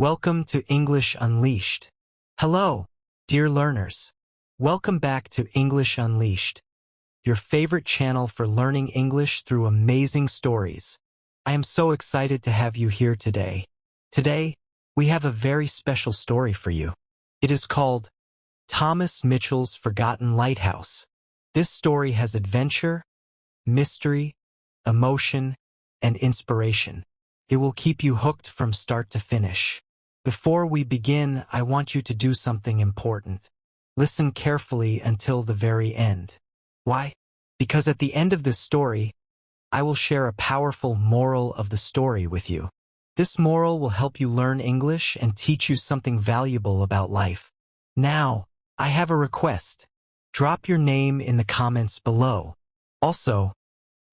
Welcome to English Unleashed. Hello, dear learners. Welcome back to English Unleashed, your favorite channel for learning English through amazing stories. I am so excited to have you here today. Today, we have a very special story for you. It is called Thomas Mitchell's Forgotten Lighthouse. This story has adventure, mystery, emotion, and inspiration. It will keep you hooked from start to finish. Before we begin, I want you to do something important. Listen carefully until the very end. Why? Because at the end of this story, I will share a powerful moral of the story with you. This moral will help you learn English and teach you something valuable about life. Now, I have a request. Drop your name in the comments below. Also,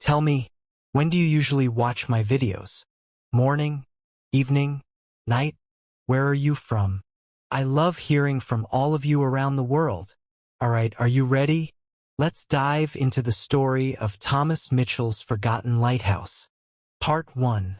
tell me, when do you usually watch my videos? Morning? Evening? Night? Where are you from? I love hearing from all of you around the world. Alright, are you ready? Let's dive into the story of Thomas Mitchell's Forgotten Lighthouse. Part 1.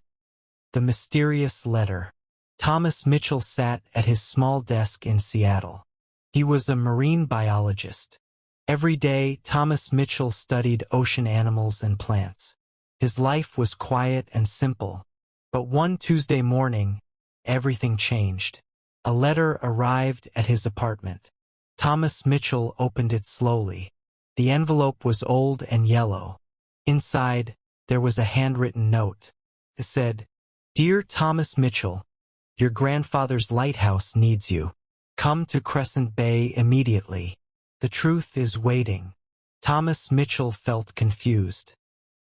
The Mysterious Letter. Thomas Mitchell sat at his small desk in Seattle. He was a marine biologist. Every day, Thomas Mitchell studied ocean animals and plants. His life was quiet and simple. But one Tuesday morning, everything changed. A letter arrived at his apartment. Thomas Mitchell opened it slowly. The envelope was old and yellow. Inside, there was a handwritten note. It said, "Dear Thomas Mitchell, your grandfather's lighthouse needs you. Come to Crescent Bay immediately. The truth is waiting." Thomas Mitchell felt confused.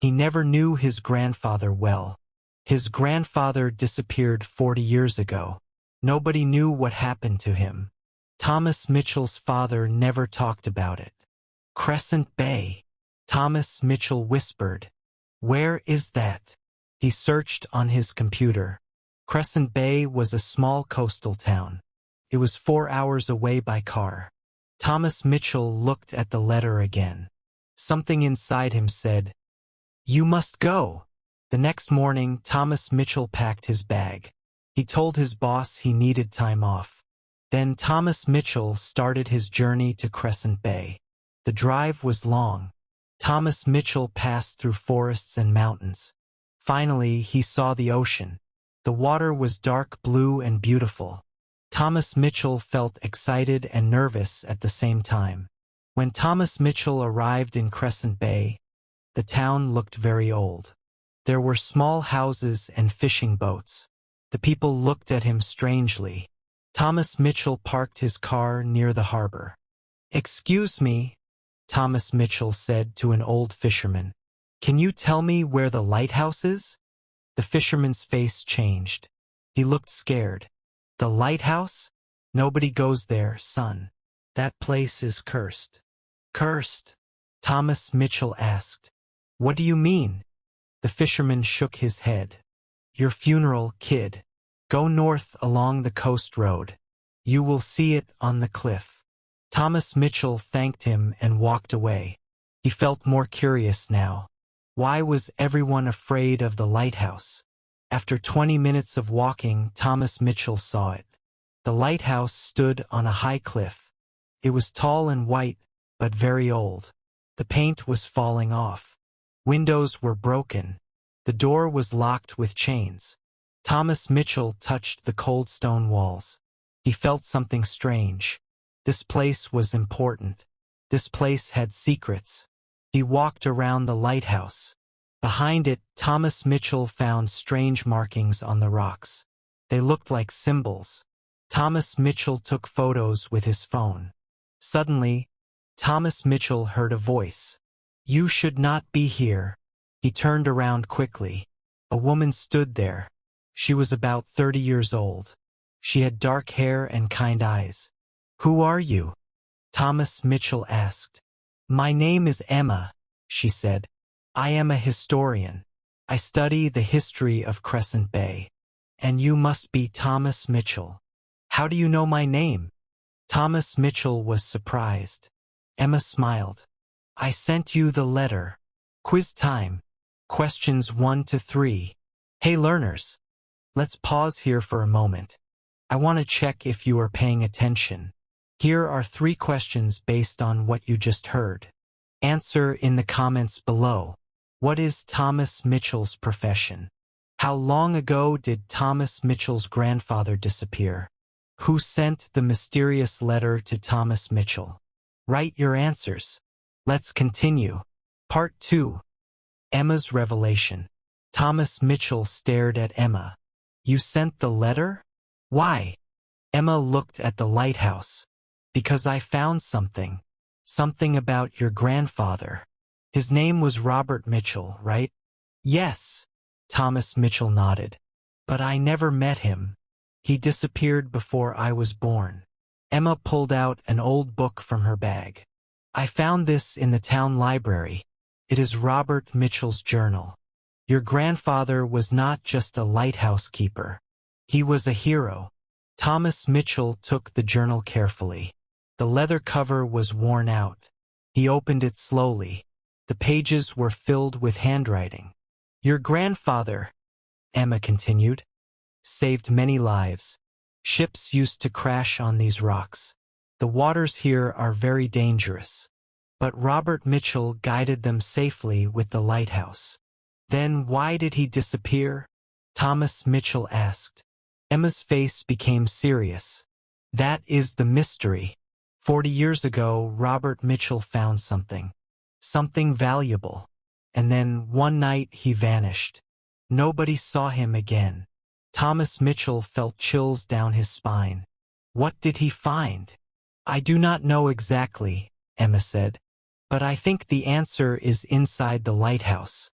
He never knew his grandfather well. His grandfather disappeared 40 years ago. Nobody knew what happened to him. Thomas Mitchell's father never talked about it. Crescent Bay. Thomas Mitchell whispered. Where is that? He searched on his computer. Crescent Bay was a small coastal town. It was 4 hours away by car. Thomas Mitchell looked at the letter again. Something inside him said, "You must go." The next morning, Thomas Mitchell packed his bag. He told his boss he needed time off. Then Thomas Mitchell started his journey to Crescent Bay. The drive was long. Thomas Mitchell passed through forests and mountains. Finally, he saw the ocean. The water was dark blue and beautiful. Thomas Mitchell felt excited and nervous at the same time. When Thomas Mitchell arrived in Crescent Bay, the town looked very old. There were small houses and fishing boats. The people looked at him strangely. Thomas Mitchell parked his car near the harbor. "Excuse me," Thomas Mitchell said to an old fisherman. "Can you tell me where the lighthouse is?" The fisherman's face changed. He looked scared. "The lighthouse? Nobody goes there, son. That place is cursed." "Cursed?" Thomas Mitchell asked. "What do you mean?" The fisherman shook his head. "Your funeral, kid. Go north along the coast road. You will see it on the cliff." Thomas Mitchell thanked him and walked away. He felt more curious now. Why was everyone afraid of the lighthouse? After 20 minutes of walking, Thomas Mitchell saw it. The lighthouse stood on a high cliff. It was tall and white, but very old. The paint was falling off. Windows were broken. The door was locked with chains. Thomas Mitchell touched the cold stone walls. He felt something strange. This place was important. This place had secrets. He walked around the lighthouse. Behind it, Thomas Mitchell found strange markings on the rocks. They looked like symbols. Thomas Mitchell took photos with his phone. Suddenly, Thomas Mitchell heard a voice. "You should not be here." He turned around quickly. A woman stood there. She was about 30 years old. She had dark hair and kind eyes. "Who are you?" Thomas Mitchell asked. "My name is Emma," she said. "I am a historian. I study the history of Crescent Bay. And you must be Thomas Mitchell. How do you know my name?" Thomas Mitchell was surprised. Emma smiled. "I sent you the letter." Quiz time. Questions 1 to 3. Hey learners, let's pause here for a moment. I want to check if you are paying attention. Here are 3 questions based on what you just heard. Answer in the comments below. What is Thomas Mitchell's profession? How long ago did Thomas Mitchell's grandfather disappear? Who sent the mysterious letter to Thomas Mitchell? Write your answers. Let's continue. Part 2. Emma's revelation. Thomas Mitchell stared at Emma. You sent the letter? Why? Emma looked at the lighthouse. Because I found something. Something about your grandfather. His name was Robert Mitchell, right? Yes. Thomas Mitchell nodded. But I never met him. He disappeared before I was born. Emma pulled out an old book from her bag. I found this in the town library. It is Robert Mitchell's journal. Your grandfather was not just a lighthouse keeper. He was a hero. Thomas Mitchell took the journal carefully. The leather cover was worn out. He opened it slowly. The pages were filled with handwriting. Your grandfather, Emma continued, saved many lives. Ships used to crash on these rocks. The waters here are very dangerous. But Robert Mitchell guided them safely with the lighthouse. Then why did he disappear? Thomas Mitchell asked. Emma's face became serious. That is the mystery. 40 years ago, Robert Mitchell found something. Something valuable. And then one night he vanished. Nobody saw him again. Thomas Mitchell felt chills down his spine. What did he find? I do not know exactly, Emma said. But I think the answer is inside the lighthouse.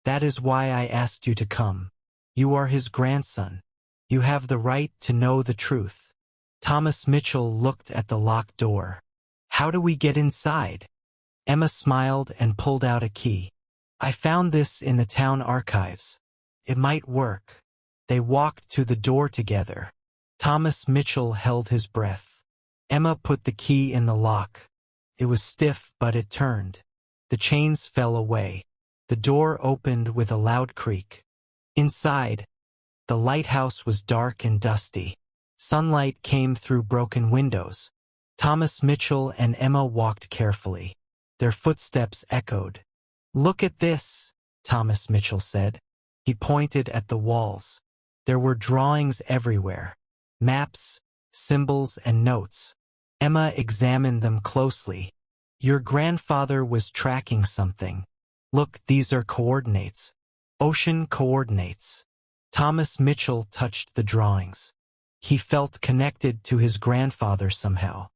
That is why I asked you to come. You are his grandson. You have the right to know the truth. Thomas Mitchell looked at the locked door. How do we get inside? Emma smiled and pulled out a key. I found this in the town archives. It might work. They walked to the door together. Thomas Mitchell held his breath. Emma put the key in the lock. It was stiff, but it turned. The chains fell away. The door opened with a loud creak. Inside, the lighthouse was dark and dusty. Sunlight came through broken windows. Thomas Mitchell and Emma walked carefully. Their footsteps echoed. Look at this, Thomas Mitchell said. He pointed at the walls. There were drawings everywhere. Maps, symbols, and notes. Emma examined them closely. Your grandfather was tracking something. Look, these are coordinates. Ocean coordinates. Thomas Mitchell touched the drawings. He felt connected to his grandfather somehow.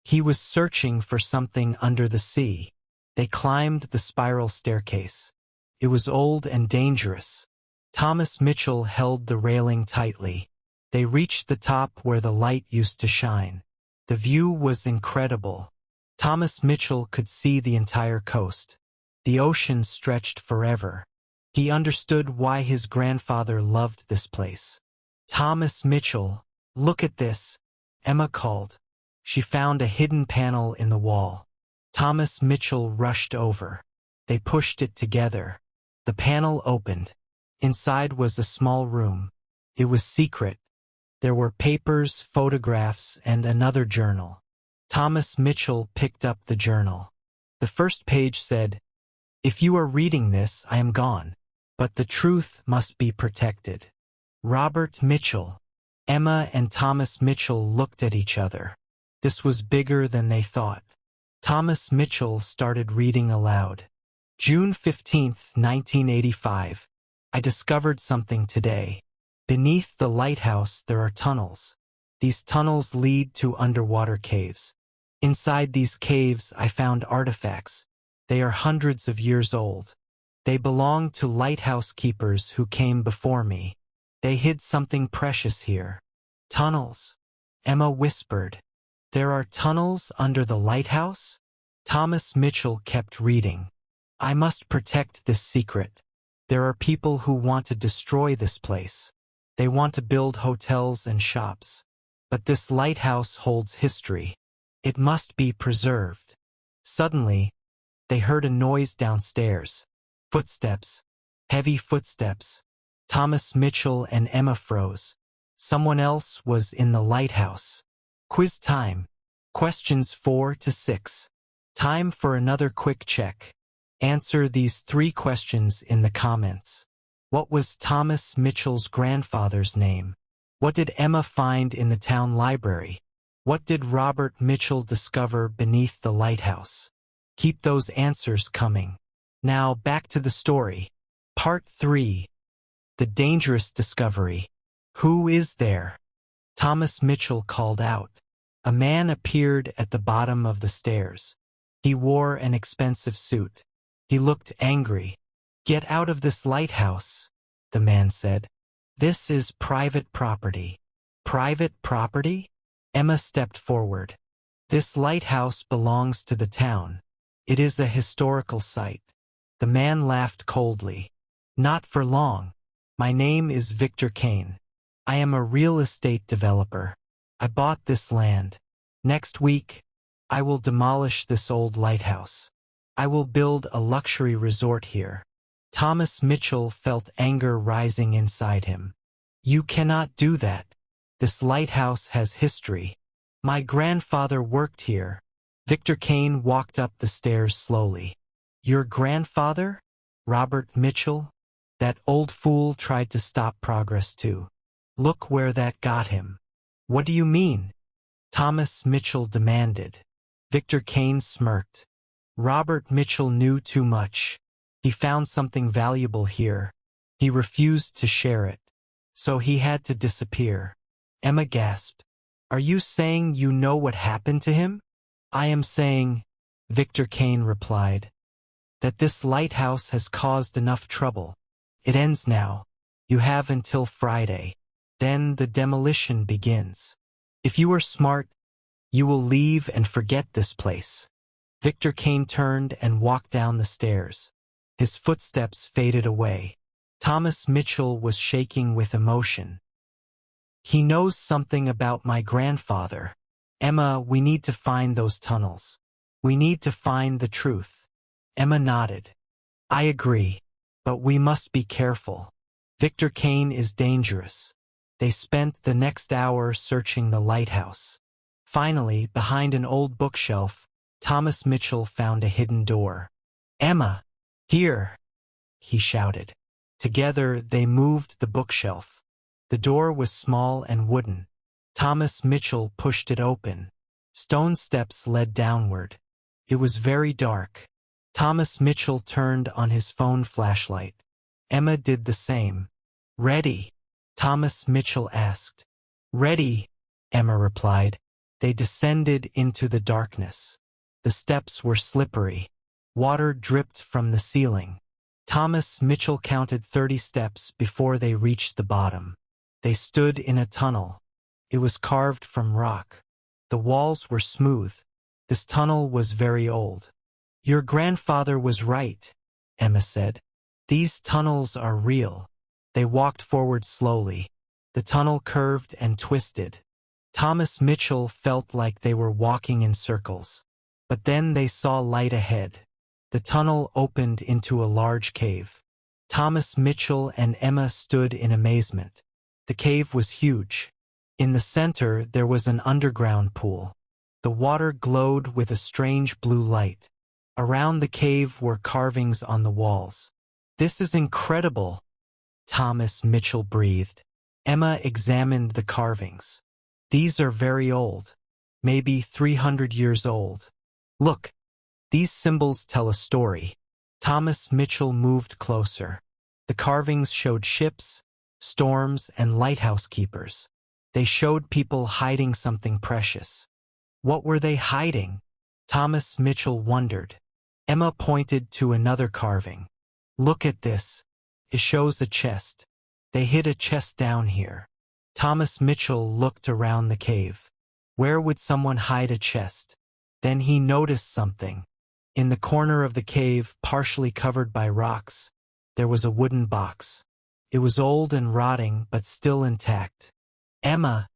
He was searching for something under the sea. They climbed the spiral staircase. It was old and dangerous. Thomas Mitchell held the railing tightly. They reached the top where the light used to shine. The view was incredible. Thomas Mitchell could see the entire coast. The ocean stretched forever. He understood why his grandfather loved this place. Thomas Mitchell, look at this, Emma called. She found a hidden panel in the wall. Thomas Mitchell rushed over. They pushed it together. The panel opened. Inside was a small room. It was secret. There were papers, photographs, and another journal. Thomas Mitchell picked up the journal. The first page said, "If you are reading this, I am gone. But the truth must be protected. Robert Mitchell." Emma and Thomas Mitchell looked at each other. This was bigger than they thought. Thomas Mitchell started reading aloud. June 15th, 1985. I discovered something today. Beneath the lighthouse there are tunnels. These tunnels lead to underwater caves. Inside these caves I found artifacts. They are hundreds of years old. They belong to lighthouse keepers who came before me. They hid something precious here. Tunnels. Emma whispered. There are tunnels under the lighthouse? Thomas Mitchell kept reading. I must protect this secret. There are people who want to destroy this place. They want to build hotels and shops. But this lighthouse holds history. It must be preserved. Suddenly, they heard a noise downstairs. Footsteps. Heavy footsteps. Thomas Mitchell and Emma froze. Someone else was in the lighthouse. Quiz time. Questions 4 to 6. Time for another quick check. Answer these 3 questions in the comments. What was Thomas Mitchell's grandfather's name? What did Emma find in the town library? What did Robert Mitchell discover beneath the lighthouse? Keep those answers coming. Now back to the story. Part 3. The dangerous discovery. Who is there? Thomas Mitchell called out. A man appeared at the bottom of the stairs. He wore an expensive suit. He looked angry. Get out of this lighthouse, the man said. This is private property. Private property? Emma stepped forward. This lighthouse belongs to the town. It is a historical site. The man laughed coldly. Not for long. My name is Victor Kane. I am a real estate developer. I bought this land. Next week, I will demolish this old lighthouse. I will build a luxury resort here. Thomas Mitchell felt anger rising inside him. You cannot do that. This lighthouse has history. My grandfather worked here. Victor Kane walked up the stairs slowly. Your grandfather? Robert Mitchell? That old fool tried to stop progress too. Look where that got him. What do you mean? Thomas Mitchell demanded. Victor Kane smirked. Robert Mitchell knew too much. He found something valuable here. He refused to share it. So he had to disappear. Emma gasped. Are you saying you know what happened to him? I am saying, Victor Kane replied, that this lighthouse has caused enough trouble. It ends now. You have until Friday. Then the demolition begins. If you are smart, you will leave and forget this place. Victor Kane turned and walked down the stairs. His footsteps faded away. Thomas Mitchell was shaking with emotion. He knows something about my grandfather. Emma, we need to find those tunnels. We need to find the truth. Emma nodded. I agree, but we must be careful. Victor Kane is dangerous. They spent the next hour searching the lighthouse. Finally, behind an old bookshelf, Thomas Mitchell found a hidden door. Emma! Here! He shouted. Together, they moved the bookshelf. The door was small and wooden. Thomas Mitchell pushed it open. Stone steps led downward. It was very dark. Thomas Mitchell turned on his phone flashlight. Emma did the same. Ready? Thomas Mitchell asked. Ready, Emma replied. They descended into the darkness. The steps were slippery. Water dripped from the ceiling. Thomas Mitchell counted 30 steps before they reached the bottom. They stood in a tunnel. It was carved from rock. The walls were smooth. This tunnel was very old. Your grandfather was right, Emma said. These tunnels are real. They walked forward slowly. The tunnel curved and twisted. Thomas Mitchell felt like they were walking in circles. But then they saw light ahead. The tunnel opened into a large cave. Thomas Mitchell and Emma stood in amazement. The cave was huge. In the center, there was an underground pool. The water glowed with a strange blue light. Around the cave were carvings on the walls. This is incredible, Thomas Mitchell breathed. Emma examined the carvings. These are very old, maybe 300 years old. Look, these symbols tell a story. Thomas Mitchell moved closer. The carvings showed ships, storms, and lighthouse keepers. They showed people hiding something precious. What were they hiding? Thomas Mitchell wondered. Emma pointed to another carving. Look at this. It shows a chest. They hid a chest down here. Thomas Mitchell looked around the cave. Where would someone hide a chest? Then he noticed something. In the corner of the cave, partially covered by rocks, there was a wooden box. It was old and rotting, but still intact. Emma!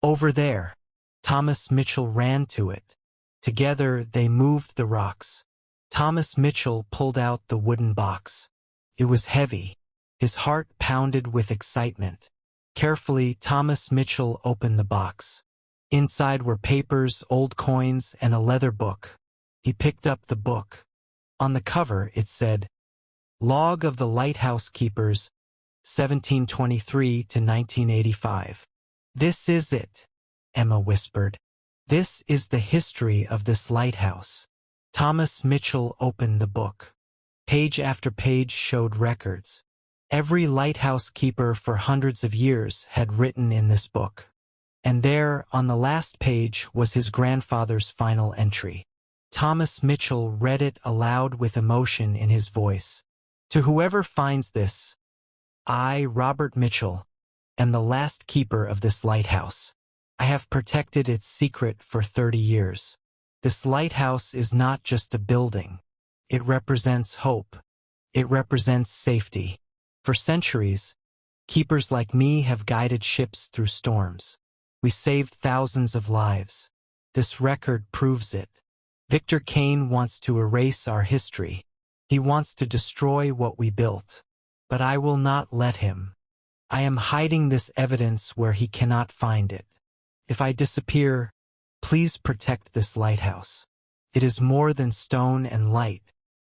Over there! Thomas Mitchell ran to it. Together, they moved the rocks. Thomas Mitchell pulled out the wooden box. It was heavy. His heart pounded with excitement. Carefully, Thomas Mitchell opened the box. Inside were papers, old coins, and a leather book. He picked up the book. On the cover, it said, Log of the Lighthouse Keepers, 1723 to 1985. This is it, Emma whispered. This is the history of this lighthouse. Thomas Mitchell opened the book. Page after page showed records. Every lighthouse keeper for hundreds of years had written in this book. And there, on the last page, was his grandfather's final entry. Thomas Mitchell read it aloud with emotion in his voice. To whoever finds this, I, Robert Mitchell, am the last keeper of this lighthouse. I have protected its secret for 30 years. This lighthouse is not just a building. It represents hope. It represents safety. For centuries, keepers like me have guided ships through storms. We saved thousands of lives. This record proves it. Victor Kane wants to erase our history. He wants to destroy what we built. But I will not let him. I am hiding this evidence where he cannot find it. If I disappear, please protect this lighthouse. It is more than stone and light.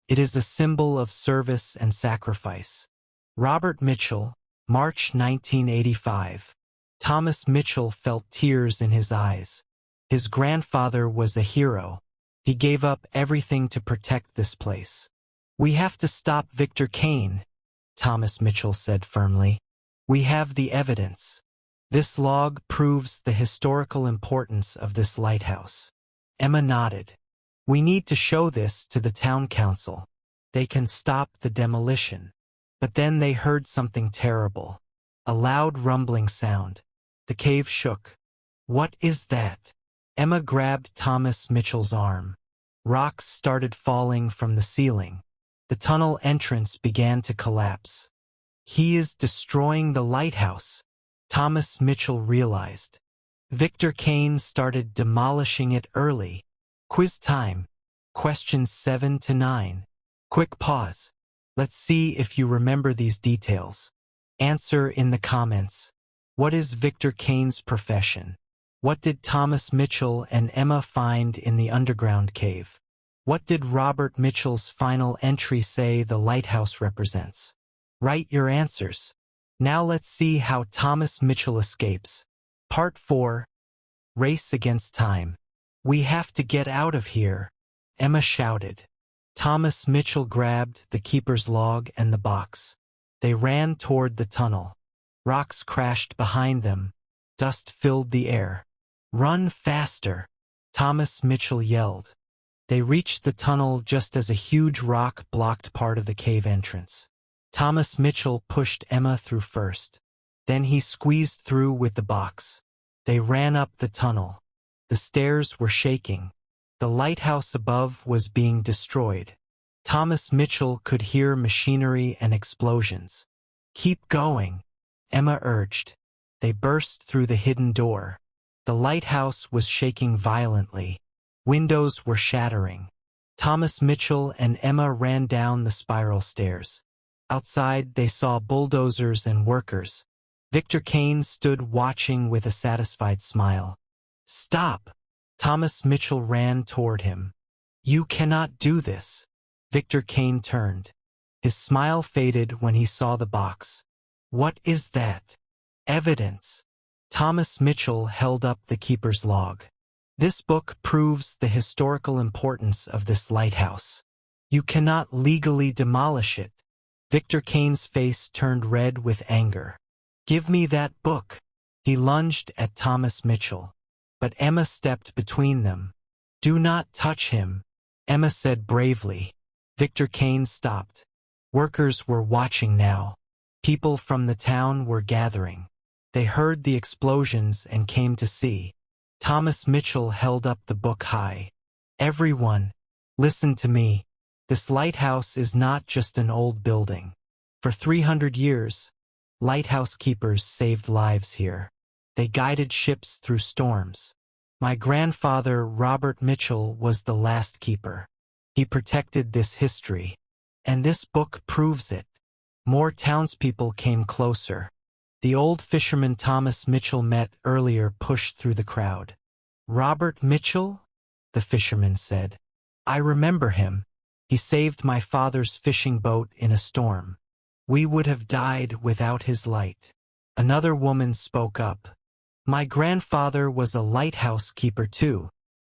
It is a symbol of service and sacrifice. Robert Mitchell, March 1985. Thomas Mitchell felt tears in his eyes. His grandfather was a hero. He gave up everything to protect this place. We have to stop Victor Kane, Thomas Mitchell said firmly. We have the evidence. This log proves the historical importance of this lighthouse. Emma nodded. We need to show this to the town council. They can stop the demolition. But then they heard something terrible. A loud rumbling sound. The cave shook. What is that? Emma grabbed Thomas Mitchell's arm. Rocks started falling from the ceiling. The tunnel entrance began to collapse. He is destroying the lighthouse, Thomas Mitchell realized. Victor Kane started demolishing it early. Quiz time. Questions 7 to 9. Quick pause. Let's see if you remember these details. Answer in the comments. What is Victor Kane's profession? What did Thomas Mitchell and Emma find in the underground cave? What did Robert Mitchell's final entry say the lighthouse represents? Write your answers. Now let's see how Thomas Mitchell escapes. Part 4. Race against time. We have to get out of here, Emma shouted. Thomas Mitchell grabbed the keeper's log and the box. They ran toward the tunnel. Rocks crashed behind them. Dust filled the air. Run faster, Thomas Mitchell yelled. They reached the tunnel just as a huge rock blocked part of the cave entrance. Thomas Mitchell pushed Emma through first. Then he squeezed through with the box. They ran up the tunnel. The stairs were shaking. The lighthouse above was being destroyed. Thomas Mitchell could hear machinery and explosions. Keep going, Emma urged. They burst through the hidden door. The lighthouse was shaking violently. Windows were shattering. Thomas Mitchell and Emma ran down the spiral stairs. Outside, they saw bulldozers and workers. Victor Kane stood watching with a satisfied smile. Stop! Thomas Mitchell ran toward him. You cannot do this. Victor Kane turned. His smile faded when he saw the box. What is that? Evidence. Thomas Mitchell held up the keeper's log. This book proves the historical importance of this lighthouse. You cannot legally demolish it. Victor Kane's face turned red with anger. Give me that book. He lunged at Thomas Mitchell. But Emma stepped between them. Do not touch him, Emma said bravely. Victor Kane stopped. Workers were watching now. People from the town were gathering. They heard the explosions and came to see. Thomas Mitchell held up the book high. Everyone, listen to me. This lighthouse is not just an old building. For 300 years, lighthouse keepers saved lives here. They guided ships through storms. My grandfather, Robert Mitchell, was the last keeper. He protected this history. And this book proves it. More townspeople came closer. The old fisherman Thomas Mitchell met earlier pushed through the crowd. "Robert Mitchell?" the fisherman said. "I remember him. He saved my father's fishing boat in a storm. We would have died without his light." Another woman spoke up. "My grandfather was a lighthouse keeper too.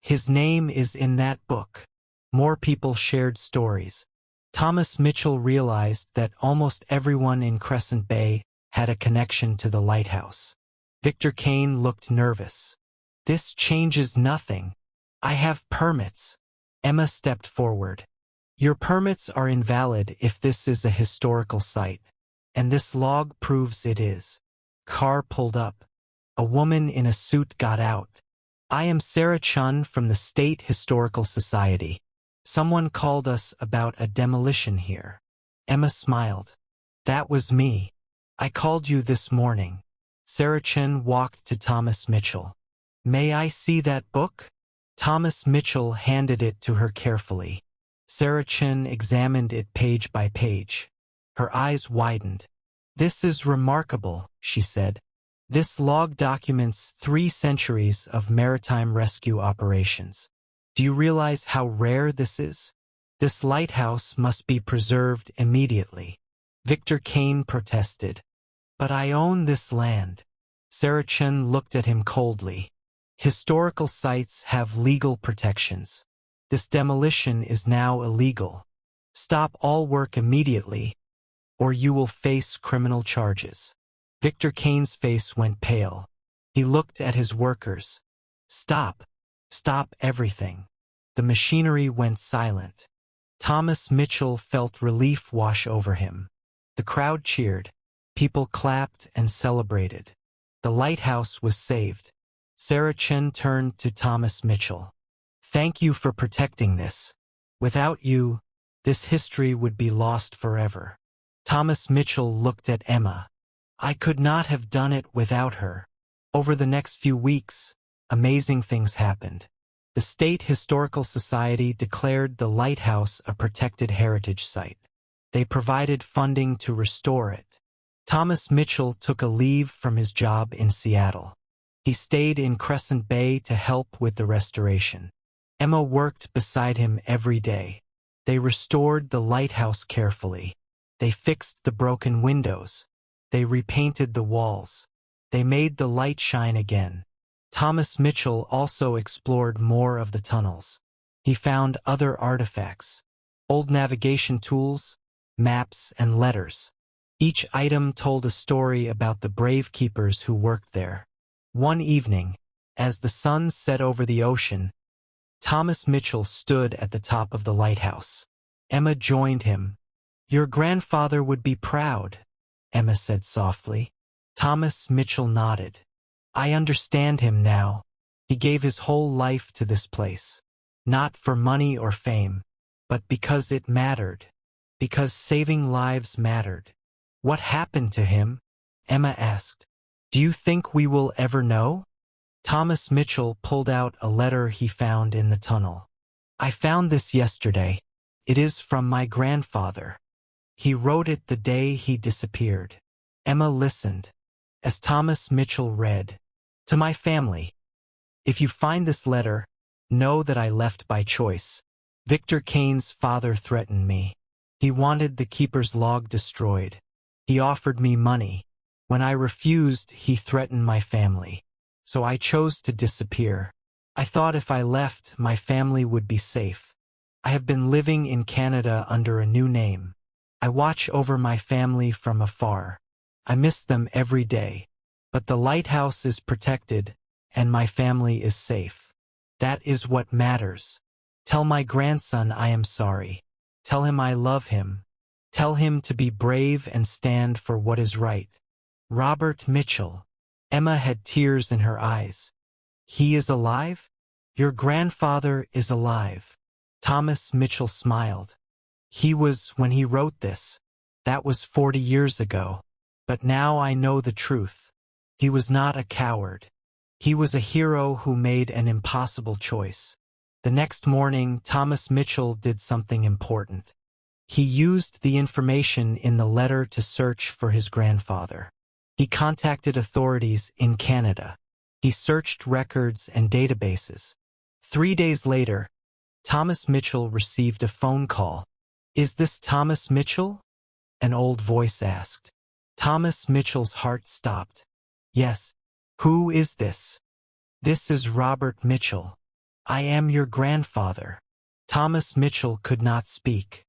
His name is in that book." More people shared stories. Thomas Mitchell realized that almost everyone in Crescent Bay had a connection to the lighthouse. Victor Kane looked nervous. "This changes nothing. I have permits." Emma stepped forward. "Your permits are invalid if this is a historical site, and this log proves it is." Car pulled up. A woman in a suit got out. "I am Sarah Chun from the State Historical Society. Someone called us about a demolition here." Emma smiled. "That was me. I called you this morning." Sarah Chun walked to Thomas Mitchell. "May I see that book?" Thomas Mitchell handed it to her carefully. Sarah Chun examined it page by page. Her eyes widened. "This is remarkable," she said. "This log documents 3 centuries of maritime rescue operations. Do you realize how rare this is? This lighthouse must be preserved immediately." Victor Kane protested. "But I own this land." Sarah Chun looked at him coldly. "Historical sites have legal protections. This demolition is now illegal. Stop all work immediately, or you will face criminal charges." Victor Kane's face went pale. He looked at his workers. "Stop. Stop everything." The machinery went silent. Thomas Mitchell felt relief wash over him. The crowd cheered. People clapped and celebrated. The lighthouse was saved. Sarah Chun turned to Thomas Mitchell. "Thank you for protecting this. Without you, this history would be lost forever." Thomas Mitchell looked at Emma. "I could not have done it without her." Over the next few weeks, amazing things happened. The State Historical Society declared the lighthouse a protected heritage site. They provided funding to restore it. Thomas Mitchell took a leave from his job in Seattle. He stayed in Crescent Bay to help with the restoration. Emma worked beside him every day. They restored the lighthouse carefully. They fixed the broken windows. They repainted the walls. They made the light shine again. Thomas Mitchell also explored more of the tunnels. He found other artifacts, old navigation tools, maps, and letters. Each item told a story about the brave keepers who worked there. One evening, as the sun set over the ocean, Thomas Mitchell stood at the top of the lighthouse. Emma joined him. "Your grandfather would be proud," Emma said softly. Thomas Mitchell nodded. "I understand him now. He gave his whole life to this place. Not for money or fame, but because it mattered. Because saving lives mattered." "What happened to him?" Emma asked. "Do you think we will ever know?" Thomas Mitchell pulled out a letter he found in the tunnel. "I found this yesterday. It is from my grandfather. He wrote it the day he disappeared." Emma listened as Thomas Mitchell read, "To my family. If you find this letter, know that I left by choice. Victor Kane's father threatened me. He wanted the keeper's log destroyed. He offered me money. When I refused, he threatened my family. So I chose to disappear. I thought if I left, my family would be safe. I have been living in Canada under a new name. I watch over my family from afar. I miss them every day. But the lighthouse is protected, and my family is safe. That is what matters. Tell my grandson I am sorry. Tell him I love him. Tell him to be brave and stand for what is right. Robert Mitchell." Emma had tears in her eyes. "He is alive? Your grandfather is alive." Thomas Mitchell smiled. "He was when he wrote this. That was 40 years ago. But now I know the truth. He was not a coward. He was a hero who made an impossible choice." The next morning, Thomas Mitchell did something important. He used the information in the letter to search for his grandfather. He contacted authorities in Canada. He searched records and databases. 3 days later, Thomas Mitchell received a phone call. "Is this Thomas Mitchell?" an old voice asked. Thomas Mitchell's heart stopped. "Yes. Who is this?" "This is Robert Mitchell. I am your grandfather." Thomas Mitchell could not speak.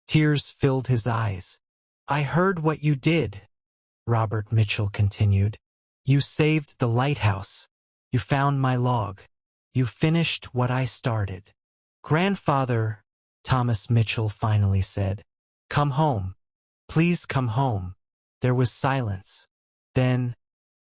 Tears filled his eyes. "I heard what you did," Robert Mitchell continued. "You saved the lighthouse. You found my log. You finished what I started." "Grandfather," Thomas Mitchell finally said, "come home. Please come home." There was silence. Then,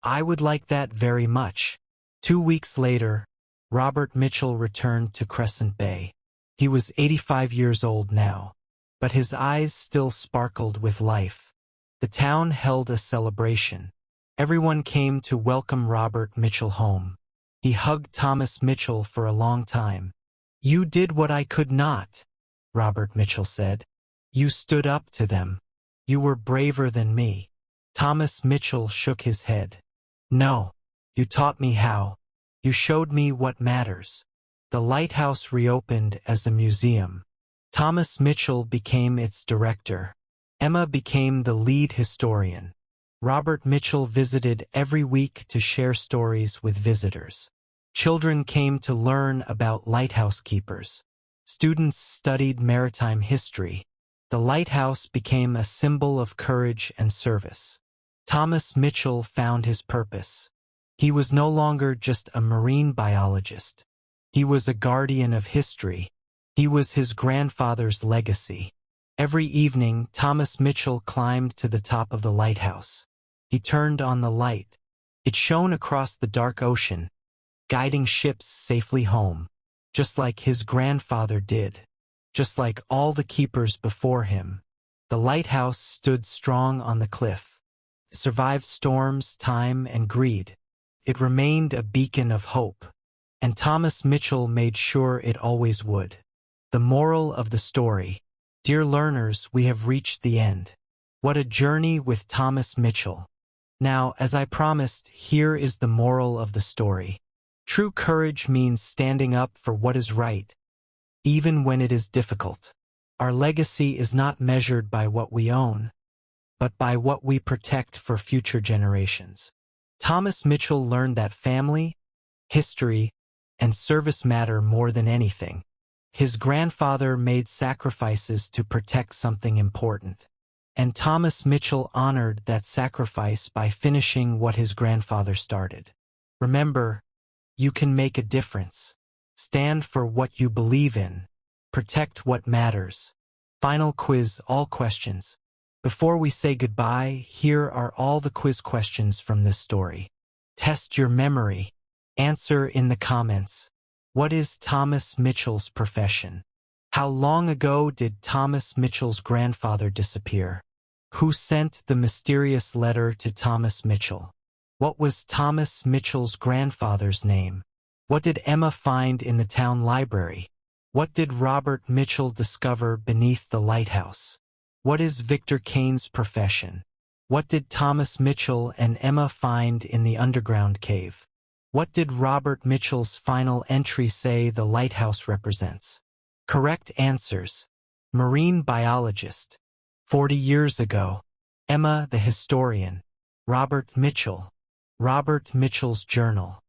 "I would like that very much." 2 weeks later, Robert Mitchell returned to Crescent Bay. He was 85 years old now, but his eyes still sparkled with life. The town held a celebration. Everyone came to welcome Robert Mitchell home. He hugged Thomas Mitchell for a long time. "You did what I could not," Robert Mitchell said. "You stood up to them. You were braver than me." Thomas Mitchell shook his head. "No, you taught me how. You showed me what matters." The lighthouse reopened as a museum. Thomas Mitchell became its director. Emma became the lead historian. Robert Mitchell visited every week to share stories with visitors. Children came to learn about lighthouse keepers. Students studied maritime history. The lighthouse became a symbol of courage and service. Thomas Mitchell found his purpose. He was no longer just a marine biologist. He was a guardian of history. He was his grandfather's legacy. Every evening, Thomas Mitchell climbed to the top of the lighthouse. He turned on the light. It shone across the dark ocean, guiding ships safely home, just like his grandfather did, just like all the keepers before him. The lighthouse stood strong on the cliff. It survived storms, time, and greed. It remained a beacon of hope, and Thomas Mitchell made sure it always would. The moral of the story: dear learners, we have reached the end. What a journey with Thomas Mitchell. Now, as I promised, here is the moral of the story. True courage means standing up for what is right, even when it is difficult. Our legacy is not measured by what we own, but by what we protect for future generations. Thomas Mitchell learned that family, history, and service matter more than anything. His grandfather made sacrifices to protect something important, and Thomas Mitchell honored that sacrifice by finishing what his grandfather started. Remember, you can make a difference. Stand for what you believe in. Protect what matters. Final quiz, all questions. Before we say goodbye, here are all the quiz questions from this story. Test your memory. Answer in the comments. What is Thomas Mitchell's profession? How long ago did Thomas Mitchell's grandfather disappear? Who sent the mysterious letter to Thomas Mitchell? What was Thomas Mitchell's grandfather's name? What did Emma find in the town library? What did Robert Mitchell discover beneath the lighthouse? What is Victor Kane's profession? What did Thomas Mitchell and Emma find in the underground cave? What did Robert Mitchell's final entry say the lighthouse represents? Correct answers. Marine biologist. 40 years ago. Emma the historian. Robert Mitchell. Robert Mitchell's journal.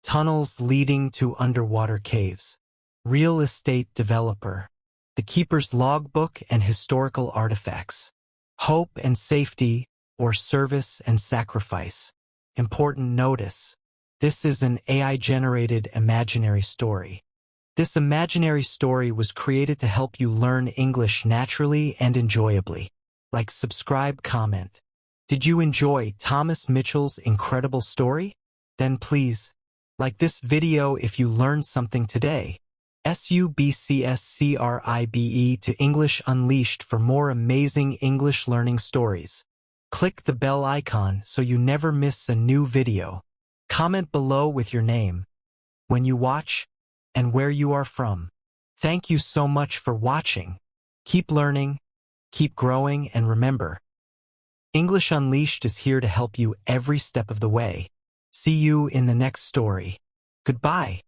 Tunnels leading to underwater caves. Real estate developer. The keeper's logbook and historical artifacts. Hope and safety, or service and sacrifice. Important notice: this is an AI-generated imaginary story. This imaginary story was created to help you learn English naturally and enjoyably. Like, subscribe, comment. Did you enjoy Thomas Mitchell's incredible story? Then please, like this video if you learned something today. SUBCSCRIBE to English Unleashed for more amazing English learning stories. Click the bell icon so you never miss a new video. Comment below with your name, when you watch, and where you are from. Thank you so much for watching. Keep learning, keep growing, and remember, English Unleashed is here to help you every step of the way. See you in the next story. Goodbye.